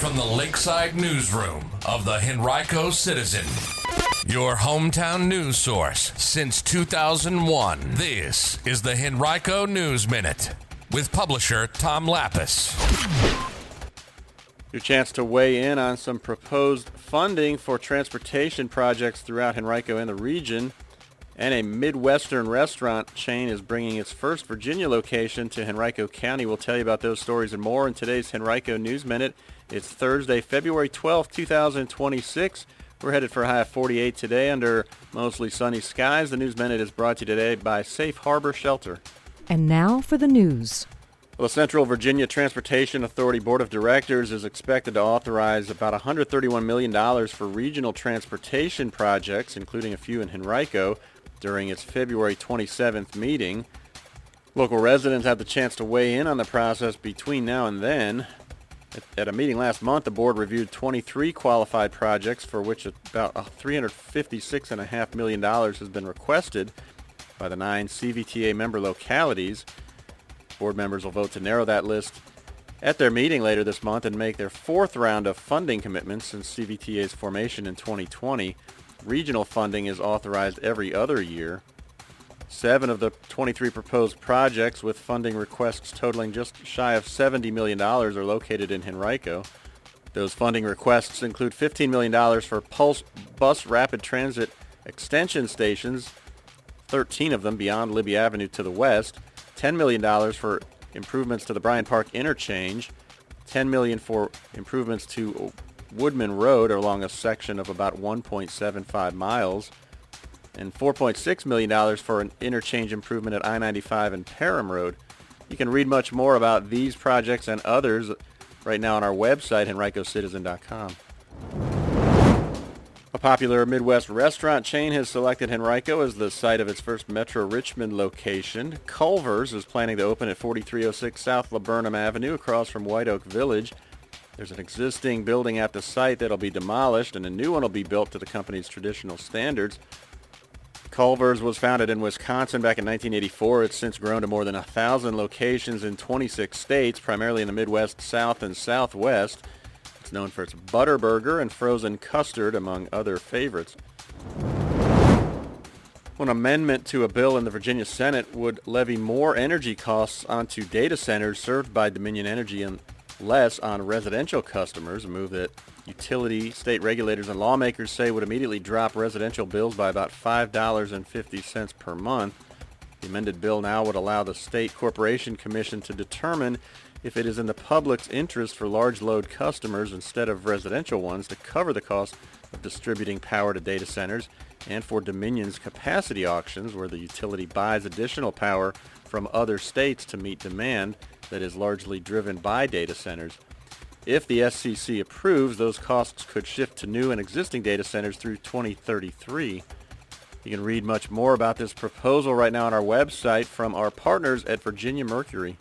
from the Lakeside newsroom of the Henrico Citizen, your hometown news source since 2001. This is the Henrico News Minute with publisher Tom Lapis. Your chance to weigh in on some proposed funding for transportation projects throughout Henrico and the region. And a Midwestern restaurant chain is bringing its first Virginia location to Henrico County. We'll tell you about those stories and more in today's Henrico News Minute. It's Thursday, February 12th, 2026. We're headed for a high of 48 today under mostly sunny skies. The News Minute is brought to you today by Safe Harbor Shelter. And now for the news. Well, the Central Virginia Transportation Authority Board of Directors is expected to authorize about $131 million for regional transportation projects, including a few in Henrico, during its February 27th meeting. Local residents have the chance to weigh in on the process between now and then. At a meeting last month, the board reviewed 23 qualified projects for which about $356.5 million has been requested by the 9 CVTA member localities. Board members will vote to narrow that list at their meeting later this month and make their fourth round of funding commitments since CVTA's formation in 2020. Regional funding is authorized every other year. 7 of the 23 proposed projects with funding requests totaling just shy of $70 million are located in Henrico. Those funding requests include $15 million for Pulse Bus Rapid Transit extension stations, 13 of them beyond Libby Avenue to the west, $10 million for improvements to the Bryant Park interchange, $10 million for improvements to Woodman Road along a section of about 1.75 miles, and $4.6 million for an interchange improvement at I-95 and Parham Road. You can read much more about these projects and others right now on our website, henricocitizen.com. A popular Midwest restaurant chain has selected Henrico as the site of its first Metro Richmond location. Culver's is planning to open at 4306 South Laburnum Avenue across from White Oak Village. There's an existing building at the site that'll be demolished, and a new one will be built to the company's traditional standards. Culver's was founded in Wisconsin back in 1984. It's since grown to more than 1,000 locations in 26 states, primarily in the Midwest, South, and Southwest. It's known for its butter burger and frozen custard, among other favorites. An amendment to a bill in the Virginia Senate would levy more energy costs onto data centers served by Dominion Energy and less on residential customers, a move that utility, state regulators, and lawmakers say would immediately drop residential bills by about $5.50 per month. The amended bill now would allow the State Corporation Commission to determine if it is in the public's interest for large load customers instead of residential ones to cover the cost of distributing power to data centers, and for Dominion's capacity auctions, where the utility buys additional power from other states to meet demand that is largely driven by data centers. If the SCC approves, those costs could shift to new and existing data centers through 2033. You can read much more about this proposal right now on our website from our partners at Virginia Mercury.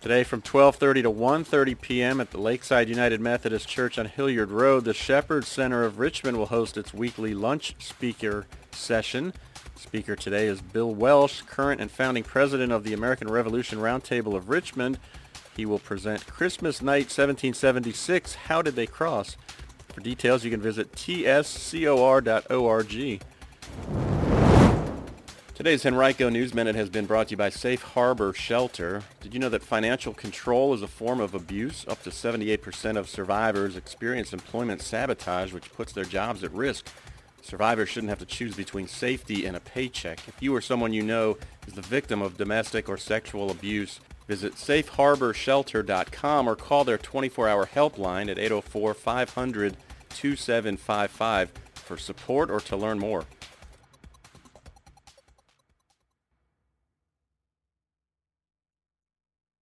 Today from 12:30 to 1:30 p.m. at the Lakeside United Methodist Church on Hilliard Road, the Shepherd Center of Richmond will host its weekly lunch speaker session. Speaker today is Bill Welsh, current and founding president of the American Revolution Roundtable of Richmond. He will present Christmas Night 1776, How Did They Cross? For details, you can visit tscor.org. Today's Henrico News Minute has been brought to you by Safe Harbor Shelter. Did you know that financial control is a form of abuse? Up to 78% of survivors experience employment sabotage, which puts their jobs at risk. Survivors shouldn't have to choose between safety and a paycheck. If you or someone you know is the victim of domestic or sexual abuse, visit safeharborshelter.com or call their 24-hour helpline at 804-500-2755 for support or to learn more.